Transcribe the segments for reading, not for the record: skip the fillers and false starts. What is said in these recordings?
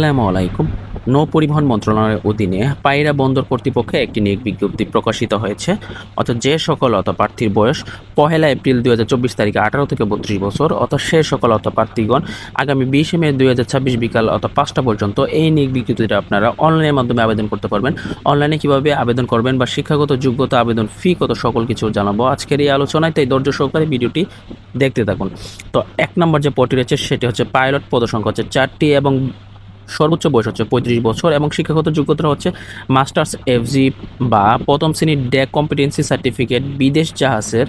আসসালামু আলাইকুম। নৌ পরিবহন মন্ত্রণালয়ের অধীনে পায়রা বন্দর কর্তৃপক্ষে একটি নিয়োগ বিজ্ঞপ্তি প্রকাশিত হয়েছে। অর্থাৎ যে সকল প্রার্থীর বয়স 1 এপ্রিল 2024 তারিখে 18 থেকে 32 বছর, অর্থাৎ সে সকল প্রার্থীগণ আগামী 20 মে 2026 বিকাল 5টা পর্যন্ত এই নিয়োগ বিজ্ঞপ্তিটা আপনারা অনলাইনের মাধ্যমে আবেদন করতে পারবেন। অনলাইনে কিভাবে আবেদন করবেন বা শিক্ষাগত যোগ্যতা, আবেদন ফি কত, সকল কিছু জানাবো আজকের এই আলোচনায়, তাই ধৈর্য সহকারে ভিডিওটি দেখতে থাকুন। তো 1 নম্বর যে পদটি রয়েছে সেটি হচ্ছে পাইলট, পদসংখ্যা হচ্ছে 4টি এবং সর্বোচ্চ বয়স হচ্ছে 35 বছর এবং শিক্ষাগত যোগ্যতা হচ্ছে মাস্টার্স এফজি বা প্রথম শ্রেণীর ডেক কম্পিটেন্সি সার্টিফিকেট, বিদেশ জাহাজের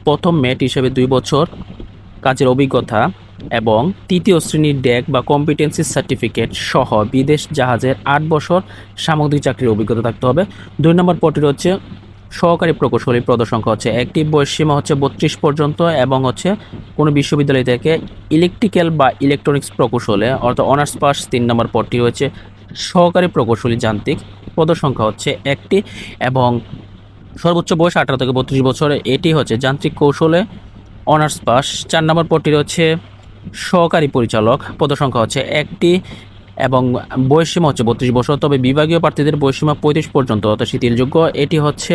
প্রথম মেট হিসেবে 2 বছর কাজের অভিজ্ঞতা এবং তৃতীয় শ্রেণীর ডেক বা কম্পিটেন্সি সার্টিফিকেট সহ বিদেশ জাহাজের 8 বছর সামুদ্রিক চাকরির অভিজ্ঞতা থাকতে হবে। 2 নম্বর পদটি হচ্ছে সহকারী প্রকৌশলী, পদসংখ্যা হচ্ছে একটি, বয়সসীমা হচ্ছে 32 পর্যন্ত এবং হচ্ছে কোনো বিশ্ববিদ্যালয় থেকে ইলেকট্রিক্যাল বা ইলেকট্রনিক্স প্রকৌশলে অর্থাৎ অনার্স পাস। 3 নম্বর পদটি রয়েছে সহকারী প্রকৌশলী যান্ত্রিক, পদসংখ্যা হচ্ছে একটি এবং সর্বোচ্চ বয়স 18 থেকে 32 বছর, এটি হচ্ছে যান্ত্রিক কৌশলে অনার্স পাস। 4 নম্বর পদটি হচ্ছে সহকারী পরিচালক, পদসংখ্যা হচ্ছে একটি এবং বয়সসীমা হচ্ছে 32 বছর, তবে বিভাগীয় প্রার্থীদের বয়সসীমা 35 পর্যন্ত অর্থাৎ শিথিলযোগ্য। এটি হচ্ছে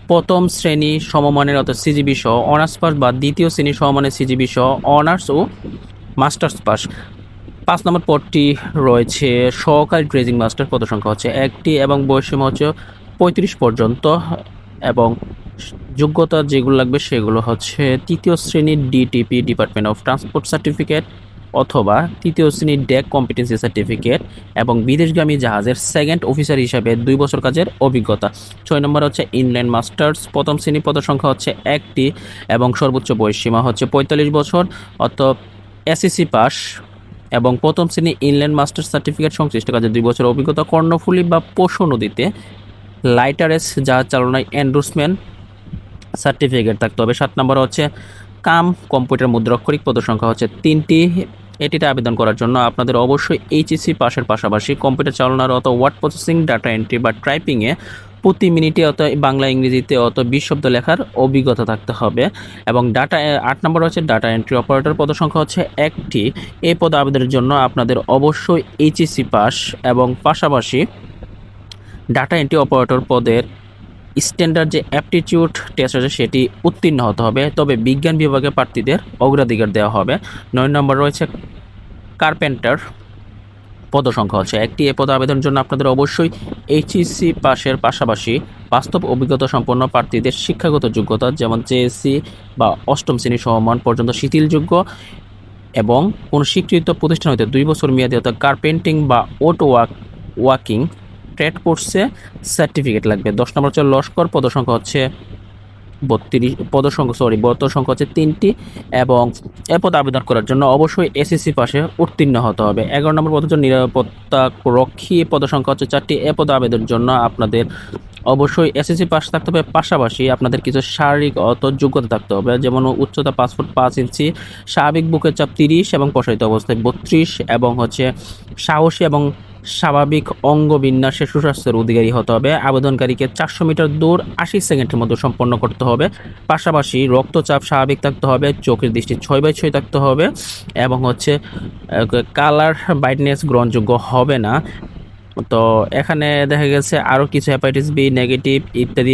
প্রথম শ্রেণী সমমানের অর্থাৎ সিজিবি সহ অনার্স পাস বা দ্বিতীয় শ্রেণী সমমানের সিজিবি সহ অনার্স ও মাস্টার্স পাস। 5 নম্বর পদটি রয়েছে সহকারী ড্রেজিং মাস্টার, পদসংখ্যা হচ্ছে একটি এবং বয়সসীমা হচ্ছে 35 পর্যন্ত এবং যোগ্যতা যেগুলো লাগবে সেগুলো হচ্ছে তৃতীয় শ্রেণীর DTP, department of transport certificate অথবা তৃতীয় শ্রেণীর ডেক কম্পিটেন্সি সার্টিফিকেট এবং বিদেশগামী জাহাজের সেকেন্ড অফিসার হিসাবে 2 বছর কাজের অভিজ্ঞতা। 6 নম্বর হচ্ছে ইনল্যান্ড মাস্টার্স, প্রথম শ্রেণী, পদসংখ্যা হচ্ছে একটি এবং সর্বোচ্চ বয়সসীমা হচ্ছে 45 বছর, অর্থাৎ এসএসসি পাস এবং প্রথম শ্রেণী ইনল্যান্ড মাস্টার্স সার্টিফিকেট সংশ্লিষ্ট কাজে 2 বছর অভিজ্ঞতা। কর্ণফুলী বা পশু নদীতে লাইটারেস জাহাজ চালনায় এন্ডোর্সমেন্ট সার্টিফিকেট থাকতে হবে। 7 নম্বর হচ্ছে কম্পিউটার মুদ্রাক্ষরিক, পদসংখ্যা হচ্ছে 3টি। এটিতে আবেদন করার জন্য আপনাদের অবশ্যই এইচএসসি পাশের পাশাপাশি কম্পিউটার চালনার অত ওয়ার্ড প্রসেসিং, ডাটা এন্ট্রি বা টাইপিংয়ে প্রতি মিনিটে অত বাংলা ইংরেজিতে অত 20 শব্দ লেখার অভিজ্ঞতা থাকতে হবে এবং 8 নম্বর হচ্ছে ডাটা এন্ট্রি অপারেটর, পদসংখ্যা হচ্ছে একটি। এই পদে আবেদনের জন্য আপনাদের অবশ্যই এইচএসসি পাস এবং পাশাপাশি ডাটা এন্ট্রি অপারেটর পদের স্ট্যান্ডার্ড যে অ্যাপটিটিউড টেস্ট আছে সেটি উত্তীর্ণ হতে হবে, তবে বিজ্ঞান বিভাগের প্রার্থীদের অগ্রাধিকার দেওয়া হবে। 9 নম্বর রয়েছে কার্পেন্টার, পদসংখ্যা হচ্ছে একটি। এ পদে আবেদনের জন্য আপনাদের অবশ্যই এইচএসসি পাশের পাশাপাশি বাস্তব অভিজ্ঞতা সম্পন্ন প্রার্থীদের শিক্ষাগত যোগ্যতা যেমন জেএসসি বা অষ্টম শ্রেণী সমমান পর্যন্ত শিথিলযোগ্য এবং কোনো স্বীকৃত প্রতিষ্ঠান হতে 2 বছর মেয়াদী অর্থাৎ কার্পেন্টিং বা ওট ওয়াকিং ট্রেড কোর্সে সার্টিফিকেট লাগবে। 10 নম্বর হচ্ছে লস্কর, পদসংখ্যা হচ্ছে 32 হচ্ছে 3টি এবং এ পদে আবেদন করার জন্য অবশ্যই এসএসসি পাশে উত্তীর্ণ হতে হবে। 11 নম্বর পদ হচ্ছে নিরাপত্তা রক্ষী, পদসংখ্যা হচ্ছে 4টি। এ পদে আবেদনের জন্য আপনাদের অবশ্যই এসএসসি পাস থাকতে হবে, পাশাপাশি আপনাদের কিছু শারীরিক যোগ্যতা থাকতে হবে, যেমন উচ্চতা 5 ফুট 5 ইঞ্চি, স্বাভাবিক বুকের চাপ 30 এবং প্রসারিত অবস্থায় 32 এবং হচ্ছে সাহসী এবং স্বাভাবিক অঙ্গ বিন্যাসে সুস্বাস্থ্যের অধিকারী হতে হবে। আবেদনকারীকে 400 মিটার দৌড় 80 সেকেন্ডের মধ্যে সম্পন্ন করতে হবে, পাশাপাশি রক্তচাপ স্বাভাবিক থাকতে হবে, চোখের দৃষ্টি 6/6 থাকতে হবে এবং হচ্ছে কালার ব্রাইটনেস গ্রহণযোগ্য হবে না। তো এখানে দেখা গেছে আরও কিছু হেপাটাইটিস বি নেগেটিভ ইত্যাদি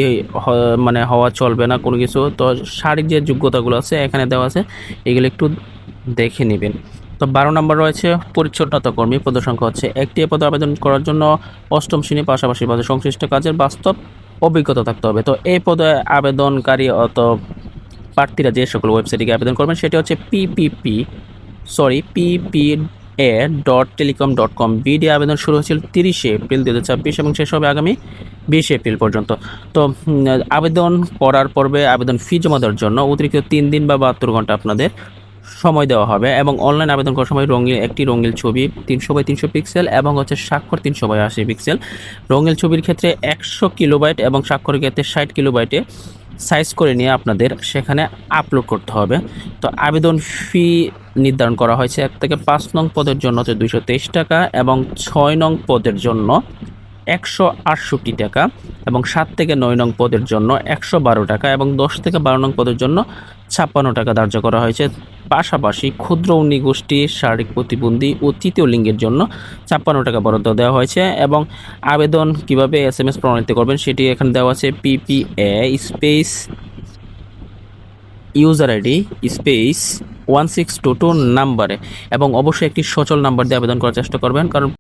মানে হওয়া চলবে না কোনো কিছু। তো শারীরিক যে যোগ্যতাগুলো আছে এখানে দেওয়া আছে, এগুলো একটু দেখে নেবেন। তো 12 নম্বর রয়েছে পরিচ্ছন্নতা কর্মী, পদসংখ্যা হচ্ছে একটি। এ পদে আবেদন করার জন্য অষ্টম শ্রেণী পাশাপাশি সংশ্লিষ্ট কাজের বাস্তব অভিজ্ঞতা থাকতে হবে। তো এই পদে আবেদনকারী প্রার্থীরা যে সকল ওয়েবসাইটে আবেদন করবেন সেটি হচ্ছে ppa.telecom.com। বিডি আবেদন শুরু হয়েছিল 30 এপ্রিল 2026 এবং শেষ হবে আগামী 20 এপ্রিল পর্যন্ত। তো আবেদন করার পর্বে আবেদন ফি জমা দেওয়ার জন্য অতিরিক্ত 3 দিন বা 72 ঘন্টা আপনাদের সময় দেওয়া হবে এবং অনলাইন আবেদন করার সময় একটি রঙিন ছবি 300x300 পিক্সেল এবং হচ্ছে স্বাক্ষর 300x80 পিক্সেল। রঙিন ছবির ক্ষেত্রে 100 কিলোবাইট এবং স্বাক্ষরের ক্ষেত্রে 60 কিলোবাইটে সাইজ করে নিয়ে আপনাদের সেখানে আপলোড করতে হবে। তো আবেদন ফি নির্ধারণ করা হয়েছে 1 থেকে 5 নং পদের জন্য হচ্ছে 223 টাকা এবং 6 নং পদের জন্য 168 টাকা এবং 7 থেকে 9 নং পদের জন্য 112 টাকা এবং 10 থেকে 12 নং পদের জন্য 56 টাকা ধার্য করা হয়েছে। পাশাপাশি ক্ষুদ্র ও নিগোষ্ঠী, শারীরিক প্রতিবন্ধী ও তৃতীয় লিঙ্গের জন্য 56 টাকা বরাদ্দ দেওয়া হয়েছে। এবং আবেদন কিভাবে SMS প্রণালীতে করবেন সেটি এখানে দেওয়া আছে। PPA space user ID space 1622 নাম্বারে, এবং অবশ্যই একটি সচল নাম্বার দিয়ে আবেদন করার চেষ্টা করবেন, কারণ